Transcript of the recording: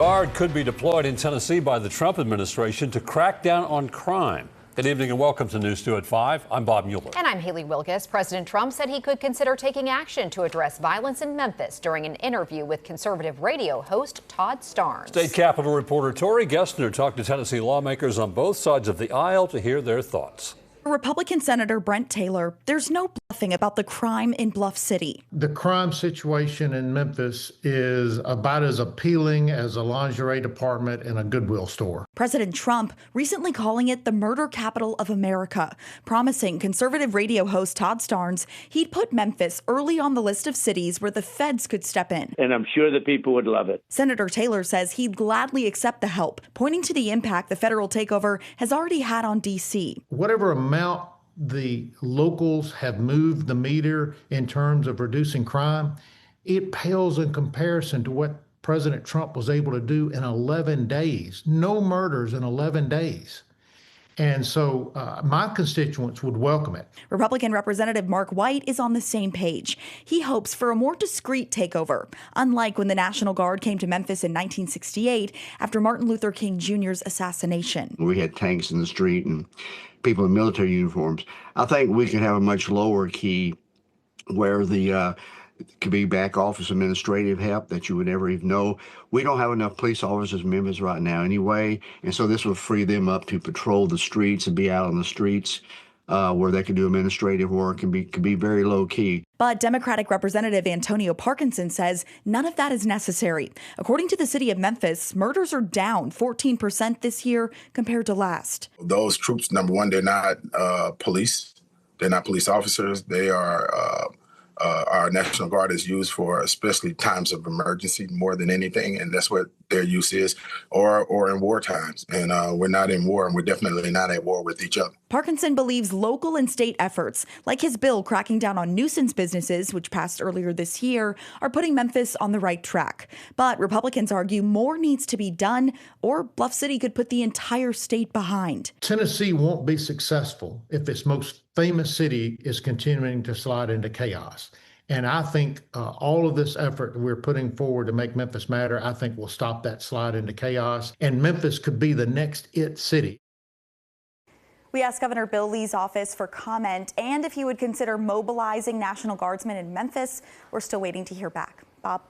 Guard could be deployed in Tennessee by the Trump administration to crack down on crime. Good evening and welcome to News 2 at 5. I'm Bob Mueller. And I'm Haley Wilkes. President Trump said he could consider taking action to address violence in Memphis during an interview with conservative radio host Todd Starnes. State Capitol reporter Tori Gessner talked to Tennessee lawmakers on both sides of the aisle to hear their thoughts. Republican Senator Brent Taylor, there's no bluffing about the crime in Bluff City. The crime situation in Memphis is about as appealing as a lingerie department in a Goodwill store. President Trump recently calling it the murder capital of America, promising conservative radio host Todd Starnes he'd put Memphis early on the list of cities where the feds could step in. And I'm sure the people would love it. Senator Taylor says he'd gladly accept the help, pointing to the impact the federal takeover has already had on D.C. Whatever amount the locals have moved the meter in terms of reducing crime, it pales in comparison to what President Trump was able to do in 11 days. No murders in 11 days. And so my constituents would welcome it. Republican Representative Mark White is on the same page. He hopes for a more discreet takeover, unlike when the National Guard came to Memphis in 1968 after Martin Luther King Jr.'s assassination. We had tanks in the street and people in military uniforms. I think we could have a much lower key where the could be back office administrative help that you would never even know. We don't have enough police officers in Memphis right now anyway, and so this will free them up to patrol the streets and be out on the streets where they can do administrative work and could be very low key. But Democratic Representative Antonio Parkinson says none of that is necessary. According to the city of Memphis, murders are down 14% this year compared to last. Those troops, number one, they're not police. They're not police officers. They are our National Guard is used for especially times of emergency more than anything, and that's what their use is, or in war times. And we're not in war, and we're definitely not at war with each other. Parkinson believes local and state efforts, like his bill cracking down on nuisance businesses, which passed earlier this year, are putting Memphis on the right track. But Republicans argue more needs to be done, or Bluff City could put the entire state behind. Tennessee won't be successful if its most famous city is continuing to slide into chaos. And I think all of this effort we're putting forward to make Memphis matter, I think will stop that slide into chaos. And Memphis could be the next it city. We asked Governor Bill Lee's office for comment and if he would consider mobilizing National Guardsmen in Memphis. We're still waiting to hear back. Bob?